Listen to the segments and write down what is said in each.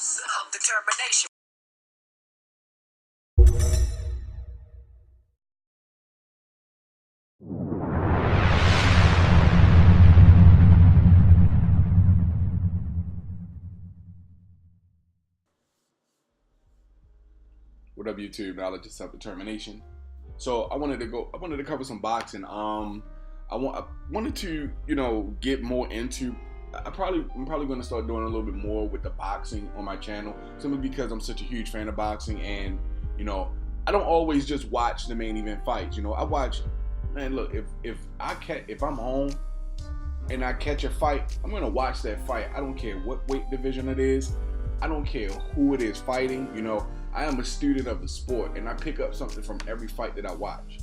Self-determination. What up, YouTube? Knowledge of self-determination. So I wanted to cover some boxing. I wanted to, get more into. I'm probably going to start doing a little bit more with the boxing on my channel, simply because I'm such a huge fan of boxing, and I don't always just watch the main event fights. I watch. Man, look, if I'm home and I catch a fight, I'm gonna watch that fight. I don't care what weight division it is. I don't care who it is fighting. I am a student of the sport, and I pick up something from every fight that I watch.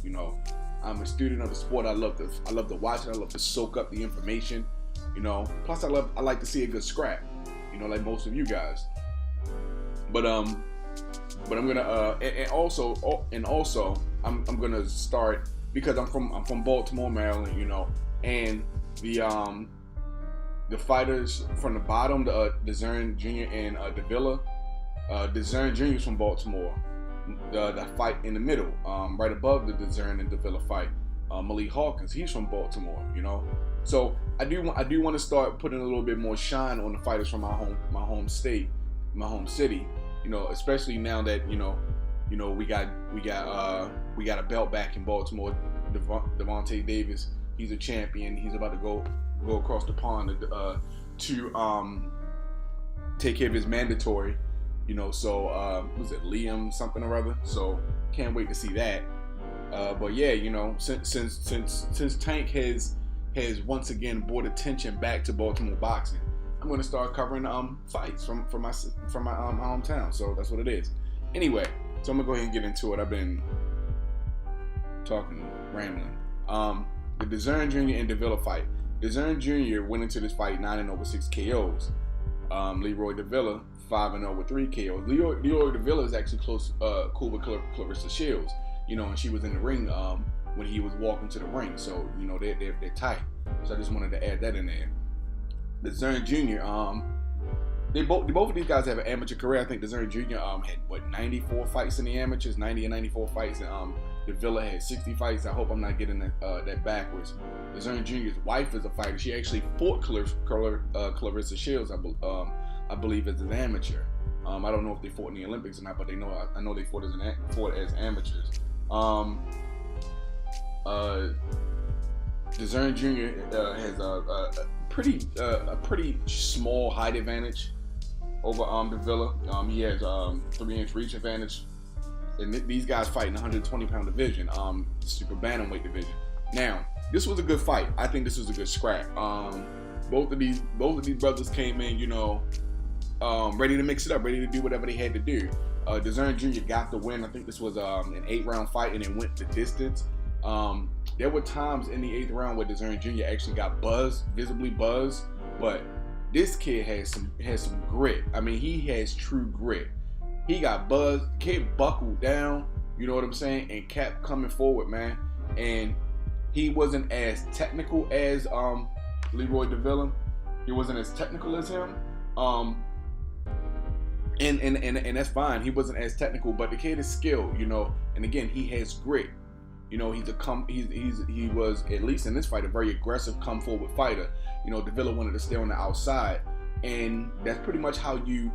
I'm a student of the sport. I love to watch it. I love to soak up the information. Plus I like to see a good scrap. Like most of you guys. But I'm gonna and also I'm gonna start, because I'm from Baltimore, Maryland. And the fighters from the bottom, the Dezurn Jr. and Davila. Dezurn Jr. is from Baltimore. The fight in the middle, right above the Dezurn and Davila fight, Hawkins, he's from Baltimore. So I do want to start putting a little bit more shine on the fighters from my home state, my home city. Especially now that we got a belt back in Baltimore. Devontae Davis, he's a champion. He's about to go across the pond to take care of his mandatory. So was it Liam something or other? So can't wait to see that. But yeah, since Tank has once again brought attention back to Baltimore boxing, I'm going to start covering fights from my hometown. So that's what it is. Anyway, so I'm gonna go ahead and get into it. I've been talking, rambling. The Dezurn Jr. and Davila fight. Dezurn Jr. went into this fight 9-0 with 6 KOs. Leroy Davila 5-0 with 3 KOs. Leroy Davila is actually cool with Clarissa Shields, and she was in the ring when he was walking to the ring. So they're tight. So I just wanted to add that in there. Dezurn Jr. Both of these guys have an amateur career. I think Dezurn Jr. had 94 fights in the amateurs, 90 and 94 fights, and Davila had 60 fights. I hope I'm not getting that backwards. Dezurn Jr.'s wife is a fighter. She actually fought Clarissa Shields, I believe, as an amateur. I don't know if they fought in the Olympics or not, but I know they fought as amateurs. Dezurn Jr. has a pretty small height advantage over Davila. He has 3-inch reach advantage, and these guys fight in the 120-pound division, super bantamweight division. Now, this was a good fight. I think this was a good scrap. Both of these brothers came in, ready to mix it up, ready to do whatever they had to do. Dezurn Jr. got the win. I think this was an 8-round fight, and it went the distance. There were times in the 8th round where Dezurn Jr. actually got visibly buzzed, but this kid has some grit. I mean, he has true grit. He got buzzed, the kid buckled down, you know what I'm saying, and kept coming forward, man. And he wasn't as technical as Leroy Davila. He wasn't as technical as him. And that's fine. He wasn't as technical, but the kid is skilled, and again, he has grit. He was, at least in this fight, a very aggressive, come forward fighter. Davila wanted to stay on the outside, and that's pretty much how you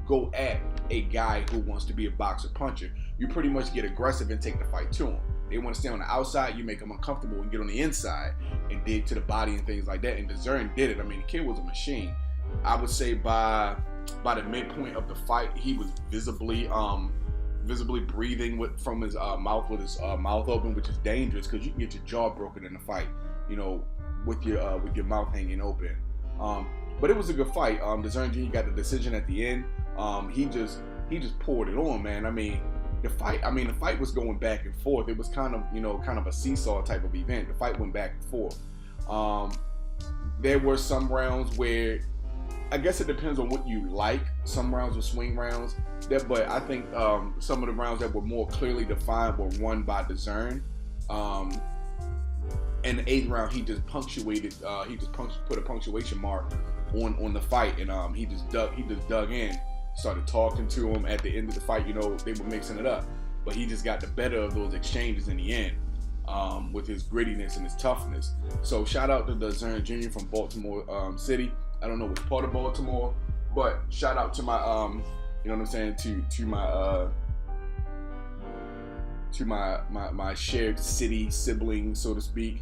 go at a guy who wants to be a boxer puncher. You pretty much get aggressive and take the fight to him. They want to stay on the outside, you make them uncomfortable and get on the inside and dig to the body and things like that. And Dezurn did it. I mean, the kid was a machine. I would say by the midpoint of the fight, he was visibly breathing from his mouth, with his mouth open, which is dangerous because you can get your jaw broken in a fight, with your mouth hanging open. But it was a good fight. Dezurn Jr. got the decision at the end. He just poured it on, man. I mean, the fight was going back and forth. It was kind of a seesaw type of event. The fight went back and forth. There were some rounds where, I guess it depends on what you like. Some rounds were swing rounds, but I think some of the rounds that were more clearly defined were won by Dezurn. In the 8th round, he just punctuated. Put a punctuation mark on the fight, and he just dug in. started talking to him at the end of the fight. You know, they were mixing it up, but he just got the better of those exchanges in the end. With his grittiness and his toughness. So shout out to Dezurn Jr. from Baltimore City. I don't know which part of Baltimore, but shout out to my you know what I'm saying, to my shared city sibling, so to speak.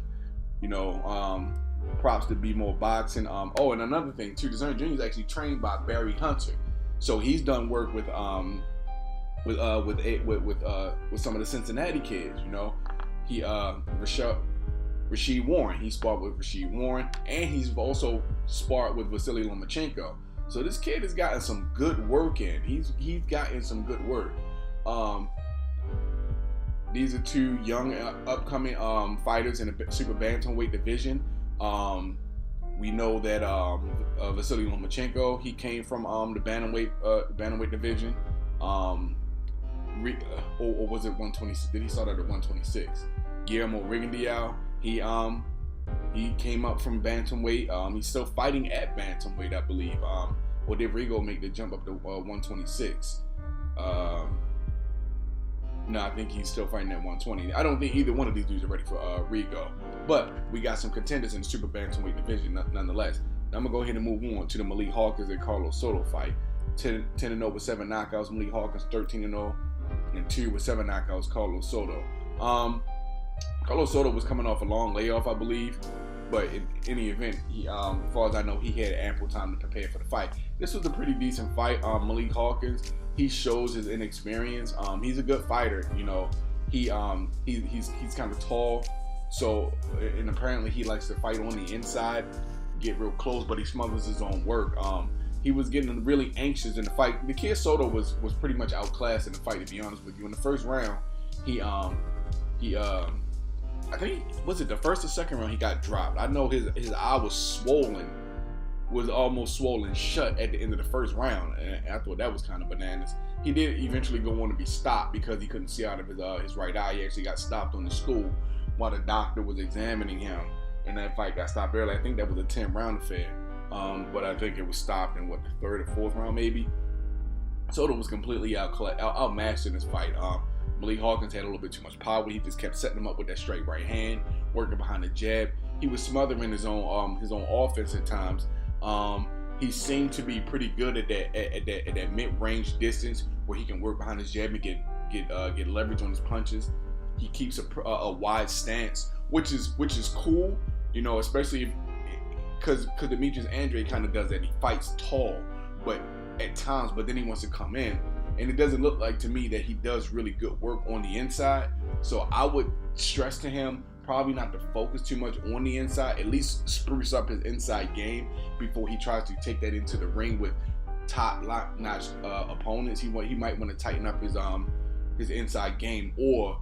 You know, props to Bivol Boxing. Oh, and another thing too, Dezurn Jr. is actually trained by Barry Hunter, so he's done work with some of the Cincinnati kids. You know, he Rasheed Warren. He sparred with Rasheed Warren, and he's also sparred with Vasily Lomachenko. So this kid has gotten some good work in. He's gotten some good work. These are two young upcoming fighters in the super bantamweight division. We know that Vasily Lomachenko, he came from the bantamweight division. Or was it 126? Did he start at 126? Guillermo Rigondeaux, he came up from bantamweight. He's still fighting at bantamweight, I believe. Or did Rigo make the jump up to 126? No, I think he's still fighting at 120. I don't think either one of these dudes are ready for Rigo. But we got some contenders in the super bantamweight division nonetheless. Now I'm going to go ahead and move on to the Malik Hawkins and Carlos Soto fight. 10-0 with 7 knockouts. Malik Hawkins 13-0 and 2 with 7 knockouts. Carlos Soto. Carlos Soto was coming off a long layoff, I believe. But in any event, he, as far as I know, he had ample time to prepare for the fight. This was a pretty decent fight. Malik Hawkins, he shows his inexperience. He's a good fighter, you know. He's kind of tall, so, and apparently he likes to fight on the inside, get real close, but he smothers his own work. He was getting really anxious in the fight. The kid Soto was pretty much outclassed in the fight, to be honest with you. In the first round, I think, was it the first or second round, he got dropped. I know his eye was swollen, was almost swollen shut at the end of the first round, and I thought that was kind of bananas. He did eventually go on to be stopped because he couldn't see out of his right eye. He actually got stopped on the stool while the doctor was examining him, and that fight got stopped early. I think that was a 10-round affair, but I think it was stopped in what, the third or fourth round maybe. Soto was completely outmatched in this fight. Malik Hawkins had a little bit too much power. He just kept setting him up with that straight right hand, working behind the jab. He was smothering his own offense at times. He seemed to be pretty good at that mid-range distance where he can work behind his jab and get leverage on his punches. He keeps a wide stance, which is cool, you know, especially because Demetrius Andre kind of does that. He fights tall, but at times, but then he wants to come in. And it doesn't look like to me that he does really good work on the inside. So I would stress to him probably not to focus too much on the inside. At least spruce up his inside game before he tries to take that into the ring with top-notch opponents. He might want to tighten up his inside game, or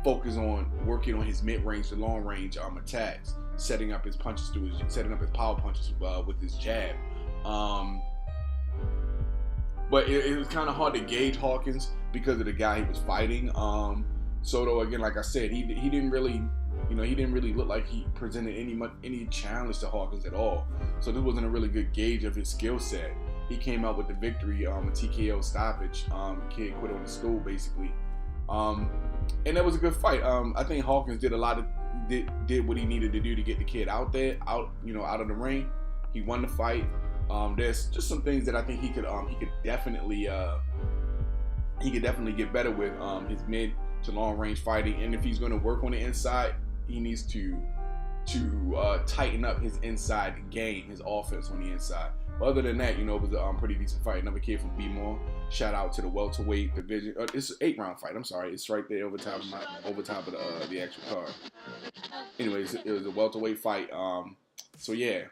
focus on working on his mid-range to long-range attacks, setting up his punches setting up his power punches with his jab. But it was kind of hard to gauge Hawkins because of the guy he was fighting. Soto, again, like I said, he didn't really look like he presented any challenge to Hawkins at all. So this wasn't a really good gauge of his skill set. He came out with the victory, a TKO stoppage. Kid quit on the stool basically, and that was a good fight. I think Hawkins did what he needed to do to get the kid out of the ring. He won the fight. There's just some things that I think he could definitely get better with his mid to long range fighting, and if he's going to work on the inside, he needs to tighten up his inside game, his offense on the inside. But other than that, it was a pretty decent fight. Another kid from Bivol. Shout out to the welterweight division. It's an 8-round fight. I'm sorry, it's right there over top of the actual card. Anyways, it was a welterweight fight. So yeah.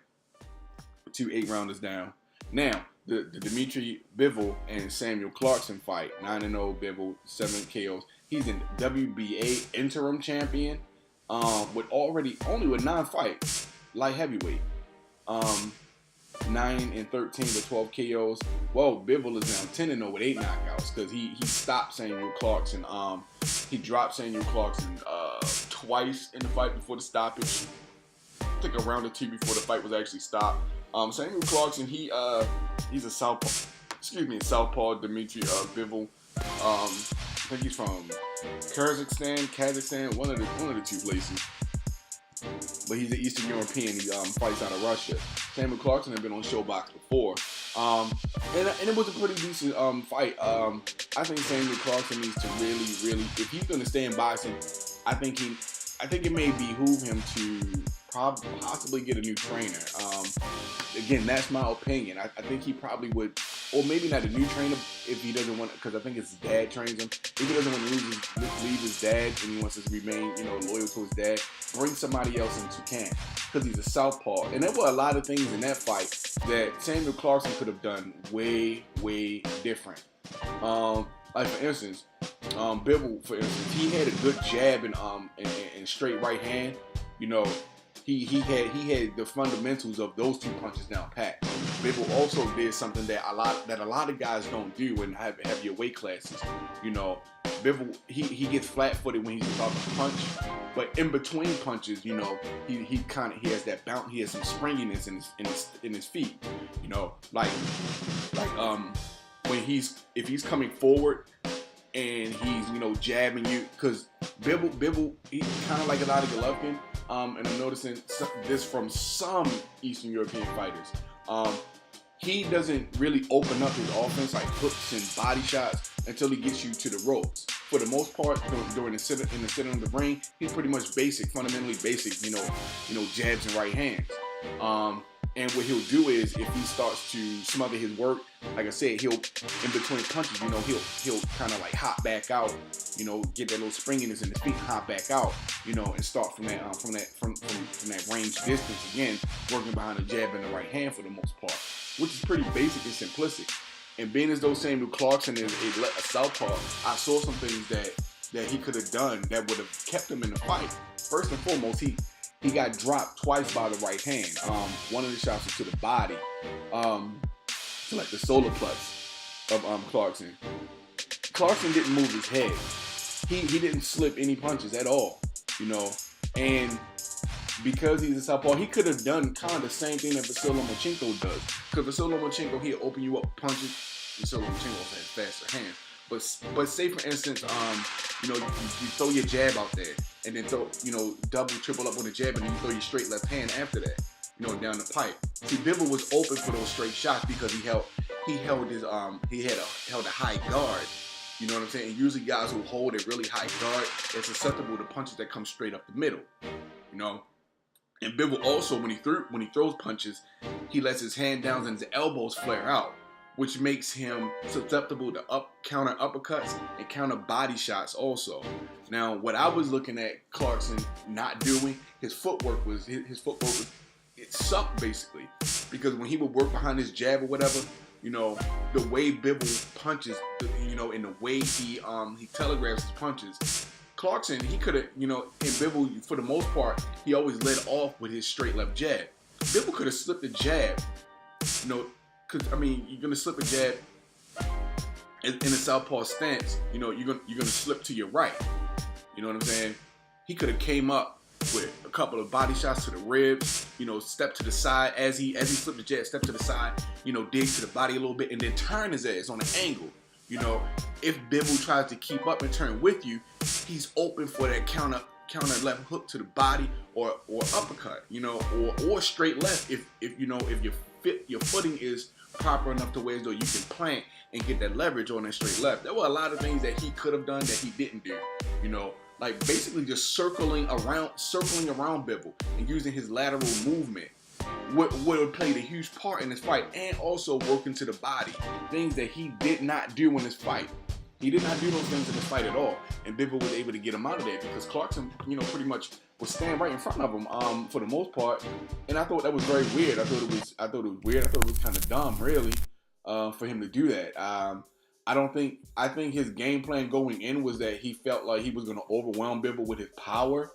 2 8-rounders down. Now, the Dimitri Bivol and Samuel Clarkson fight. 9-0 Bivol, 7 KOs. He's an WBA interim champion with 9 fights, light heavyweight. 9-13 with 12 KOs. Well, Bivol is now 10-0 with 8 knockouts because he stopped Samuel Clarkson. He dropped Samuel Clarkson twice in the fight before the stoppage. I think a round or two before the fight was actually stopped. Samuel Clarkson, he's a southpaw. Southpaw Dmitry Bivol. I think he's from Kazakhstan, one of the two places. But he's an Eastern European. He fights out of Russia. Samuel Clarkson had been on Showbox before. And it was a pretty decent fight. I think Samuel Clarkson needs to really, if he's going to stay in boxing, I think it may behoove him to possibly get a new trainer. Again, that's my opinion. I think he probably would, or maybe not a new trainer if he doesn't want, because I think his dad trains him. If he doesn't want to leave his dad and he wants to remain, loyal to his dad, bring somebody else into camp, because he's a southpaw. And there were a lot of things in that fight that Samuel Clarkson could have done way different. Like for instance, Bivol, for instance, he had a good jab and straight right hand. He had the fundamentals of those two punches down pat. Bivol also did something that a lot of guys don't do and have your weight classes. Bivol, he gets flat-footed when he's about to punch, but in between punches, he has that bounce. He has some springiness in his feet. When if he's coming forward and he's jabbing you, because Bivol, he's kind of like a lot of Golovkin. And I'm noticing this from some Eastern European fighters. He doesn't really open up his offense like hooks and body shots until he gets you to the ropes. For the most part, during the center of the ring, he's pretty much fundamentally basic, jabs and right hands. And what he'll do is, if he starts to smother his work, like I said, he'll, in between punches, he'll kind of like hop back out, get that little springiness in the feet, hop back out, and start from that range distance again, working behind the jab and the right hand for the most part, which is pretty basic and simplistic. And being as though Samuel Clarkson is a southpaw, I saw some things that he could have done that would have kept him in the fight. First and foremost, he got dropped twice by the right hand. One of the shots was to the body, to like the solar plex of Clarkson. Clarkson didn't move his head. He didn't slip any punches at all, and because he's a southpaw, he could have done kind of the same thing that Vasyl Lomachenko does. Because Vasyl Lomachenko, he'll open you up with punches. Vasyl Lomachenko has faster hands. But say for instance, you throw your jab out there, and then double, triple up on the jab, and then you throw your straight left hand after that, down the pipe. See, Bivol was open for those straight shots because he held a high guard. You know what I'm saying? And usually guys who hold a really high guard, they're susceptible to punches that come straight up the middle. And Bivol also, when he throws punches, he lets his hand down and his elbows flare out, which makes him susceptible to counter uppercuts and counter body shots also. Now, what I was looking at Clarkson not doing, his footwork it sucked basically, because when he would work behind his jab or whatever, the way Bivol punches, and the way he telegraphs his punches, Clarkson, he could have, and Bivol, for the most part, he always led off with his straight left jab. Bivol could have slipped the jab, because you're gonna slip a jab in a southpaw stance. You're gonna slip to your right. You know what I'm saying? He could have came up with a couple of body shots to the ribs. Step to the side as he flipped the jab. Step to the side. Dig to the body a little bit, and then turn his ass on an angle. If Bivol tries to keep up and turn with you, he's open for that counter left hook to the body or uppercut. Or straight left if your footing is proper enough to where as though you can plant and get that leverage on that straight left. There were a lot of things that he could have done that he didn't do. Like basically just circling around Bivol and using his lateral movement would have played a huge part in this fight, and also working to the body, things that he did not do in this fight. He did not do those things in this fight at all, and Bivol was able to get him out of there because Clarkson, pretty much was standing right in front of him for the most part, and I thought that was very weird. I thought it was kind of dumb, really, for him to do that. I think his game plan going in was that he felt like he was going to overwhelm Bivol with his power,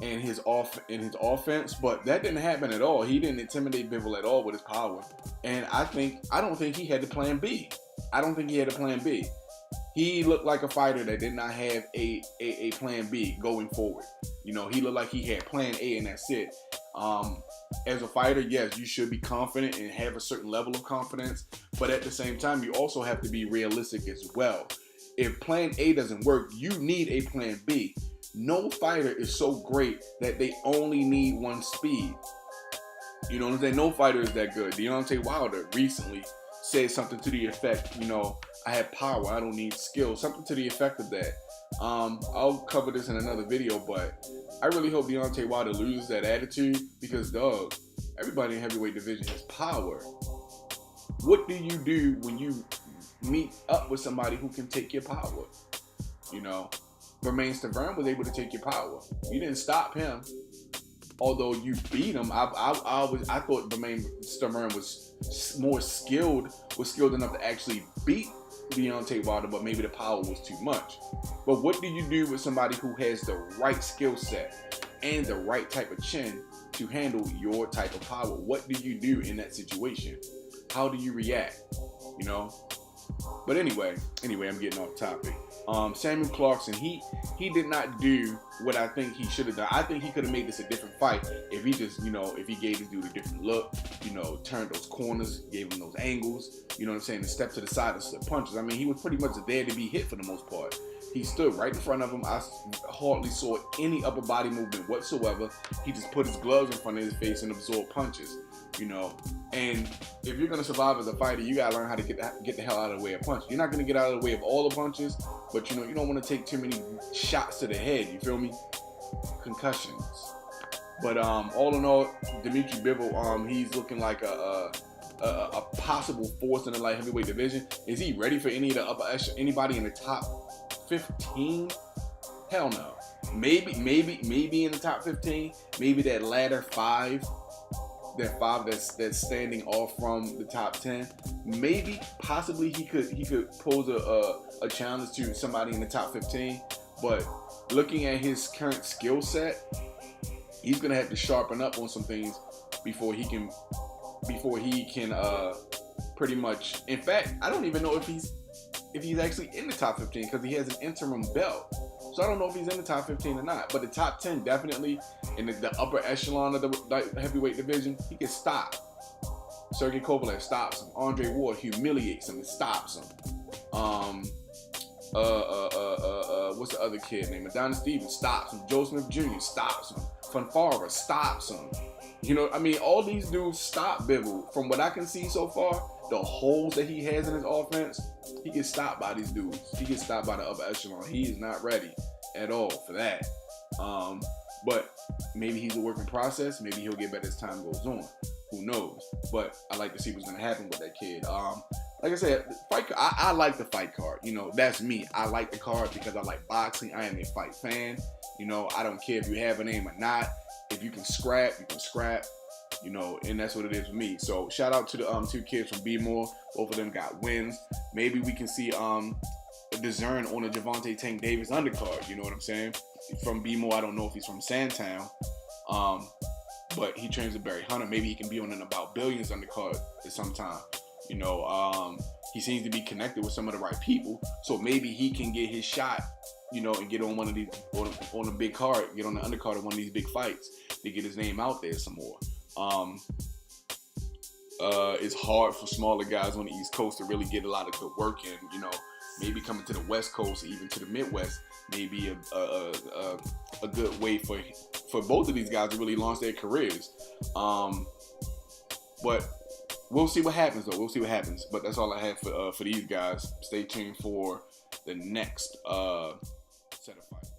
and his offense, but that didn't happen at all. He didn't intimidate Bivol at all with his power, and I don't think he had the plan B. I don't think he had a plan B. He looked like a fighter that did not have a plan B going forward. He looked like he had plan A and that's it. as a fighter, yes, you should be confident and have a certain level of confidence, but at the same time, you also have to be realistic as well. If plan A doesn't work, you need a plan B. No fighter is so great that they only need one speed. You know what I'm saying? No fighter is that good. Deontay Wilder recently said something to the effect, I have power, I don't need skill. Something to the effect of that. I'll cover this in another video, but I really hope Deontay Wilder loses that attitude because, dog, everybody in heavyweight division has power. What do you do when you meet up with somebody who can take your power? Bermane Stiverne was able to take your power. You didn't stop him. Although you beat him, I thought Bermane Stiverne was more skilled enough to actually beat Deontay Wilder, but maybe the power was too much. But what do you do with somebody who has the right skill set and the right type of chin to handle your type of power? What do you do in that situation? How do you react? But anyway, I'm getting off topic. Samuel Clarkson, he did not do what I think he should have done. I think he could have made this a different fight if he just, if he gave this dude a different look, turned those corners, gave him those angles, and step to the side and slip punches. I mean, he was pretty much there to be hit for the most part. He stood right in front of him. I hardly saw any upper body movement whatsoever. He just put his gloves in front of his face and absorbed punches, And if you're going to survive as a fighter, you got to learn how to get the hell out of the way of punches. You're not going to get out of the way of all the punches, but you don't want to take too many shots to the head. You feel me? Concussions. But all in all, Dimitri Bivol, he's looking like a possible force in the light heavyweight division. Is he ready for anybody in the top 15? Hell no. Maybe in the top 15. Maybe that latter 5. That 5 that's standing off from the top 10. Maybe, possibly, he could pose a challenge to somebody in the top 15. But looking at his current skill set, he's gonna have to sharpen up on some things before he can pretty much. In fact, I don't even know if he's actually in the top 15 because he has an interim belt. So I don't know if he's in the top 15 or not. But the top 10 definitely in the upper echelon of the heavyweight division, he can stop. Sergey Kovalev stops him. Andre Ward humiliates him and stops him. What's the other kid named? Adonis Stevens stops him. Joe Smith Jr. stops him. Fonfara stops him. All these dudes stop Bivol. From what I can see so far, the holes that he has in his offense, he gets stopped by these dudes. He gets stopped by the upper echelon. He is not ready at all for that. But maybe he's a working process. Maybe he'll get better as time goes on. Who knows? But I like to see what's going to happen with that kid. Like I said, I like the fight card. That's me. I like the card because I like boxing. I am a fight fan. I don't care if you have a name or not. If you can scrap, you can scrap. And that's what it is for me. So shout out to the 2 kids from B-More. Both of them got wins. Maybe we can see Dezurn on a Gervonta Tank Davis undercard. You know what I'm saying? From B-More, I don't know if he's from Sandtown. But he trains with Barry Hunter. Maybe he can be on an About Billions undercard at some time. He seems to be connected with some of the right people. So maybe he can get his shot, and get on one of these, on a big card, get on the undercard of one of these big fights to get his name out there some more. It's hard for smaller guys on the East Coast to really get a lot of good work in. Maybe coming to the West Coast or even to the Midwest may be a good way for both of these guys to really launch their careers. But we'll see what happens, though. We'll see what happens. But that's all I have for these guys. Stay tuned for the next set of fights.